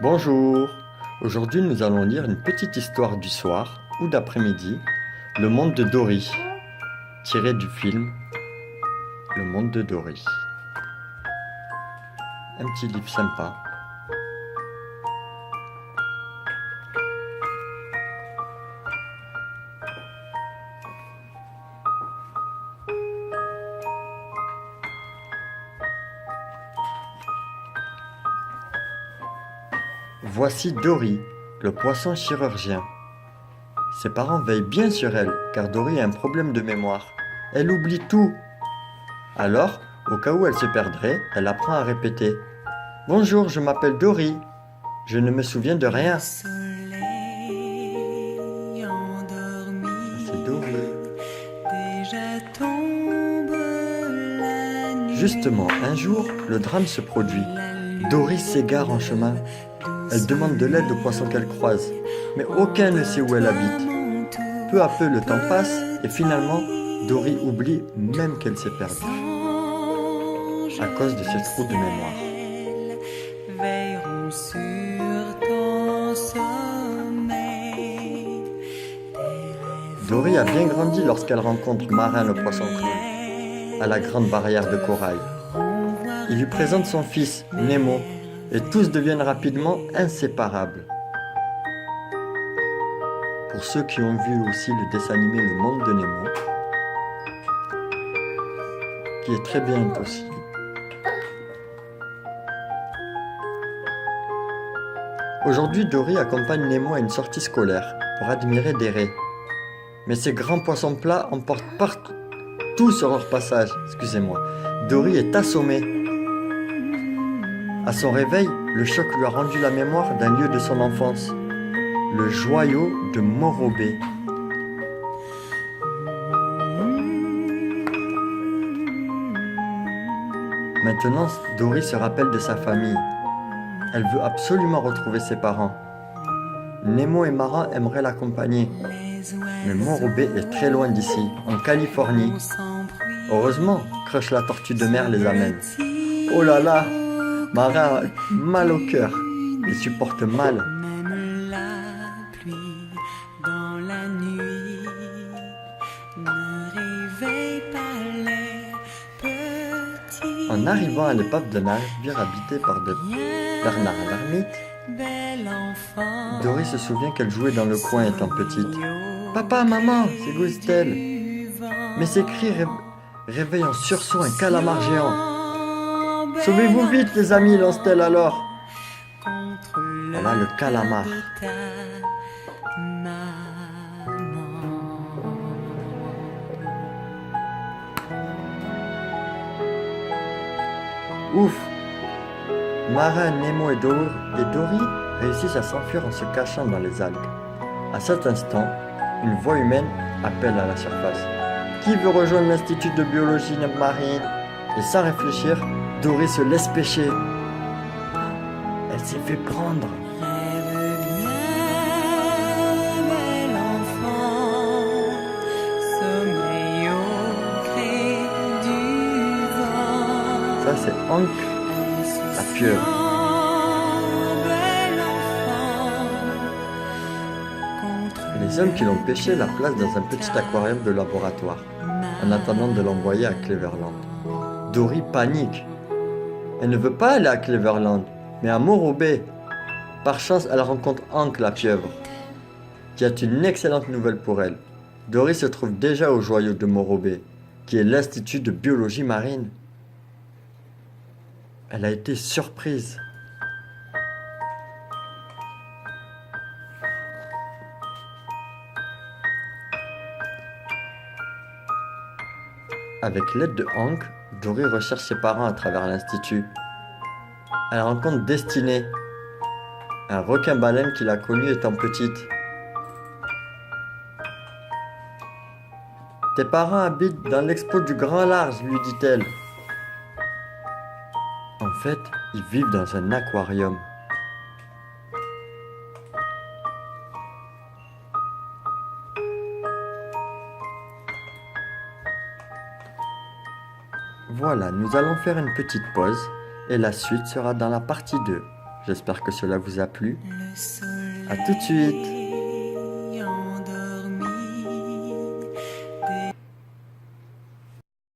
Bonjour, aujourd'hui nous allons lire une petite histoire du soir ou d'après-midi, Le monde de Dory, tiré du film Le monde de Dory. Un petit livre sympa. Voici Dory, le poisson chirurgien. Ses parents veillent bien sur elle, car Dory a un problème de mémoire. Elle oublie tout. Alors, au cas où elle se perdrait, elle apprend à répéter. Bonjour, je m'appelle Dory. Je ne me souviens de rien. Ça, c'est Dory. Justement, un jour, le drame se produit. Dory s'égare en chemin. Elle demande de l'aide aux poissons qu'elle croise, mais aucun ne sait où elle habite. Peu à peu, le temps passe et finalement, Dory oublie même qu'elle s'est perdue à cause de ce trou de mémoire. Dory a bien grandi lorsqu'elle rencontre Marin le poisson clown à la grande barrière de corail. Il lui présente son fils, Nemo, et tous deviennent rapidement inséparables. Pour ceux qui ont vu aussi le dessin animé Le monde de Nemo, qui est très bien aussi. Aujourd'hui, Dory accompagne Nemo à une sortie scolaire pour admirer des raies. Mais ces grands poissons plats emportent partout sur leur passage. Dory est assommée. À son réveil, le choc lui a rendu la mémoire d'un lieu de son enfance, le joyau de Morobé. Maintenant, Dory se rappelle de sa famille. Elle veut absolument retrouver ses parents. Nemo et Marin aimeraient l'accompagner, mais Morobé est très loin d'ici, en Californie. Heureusement, Crush la tortue de mer les amène. Oh là là! Marin a mal au cœur, il supporte mal. En arrivant à l'épave d'un navire habité par des Bernard l'ermite, Dory se souvient qu'elle jouait dans le coin étant petite. Papa, maman, s'égouise-t-elle. Mais ces cris réveillent en sursaut un calamar géant. Sauvez-vous vite, les amis, lance-t-elle alors. Voilà le calamar. Ouf! Marin, Nemo et Dory réussissent à s'enfuir en se cachant dans les algues. À cet instant, une voix humaine appelle à la surface. Qui veut rejoindre l'Institut de biologie marine? Et sans réfléchir, Dory se laisse pêcher. Elle s'est fait prendre. Ça, c'est Hank, la pieuvre. Les hommes qui l'ont pêché la placent dans un petit aquarium de laboratoire, en attendant de l'envoyer à Cleveland. Dory panique. Elle ne veut pas aller à Cleveland, mais à Morobé. Par chance, elle rencontre Hank la pieuvre, qui a une excellente nouvelle pour elle. Dory se trouve déjà au joyau de Morobé, qui est l'Institut de biologie marine. Elle a été surprise. Avec l'aide de Hank, Dory recherche ses parents à travers l'institut. Elle rencontre Destinée, un requin-baleine qu'il a connu étant petite. Tes parents habitent dans l'expo du Grand Large, lui dit-elle. En fait, ils vivent dans un aquarium. Voilà, nous allons faire une petite pause et la suite sera dans la partie 2. J'espère que cela vous a plu. À tout de suite.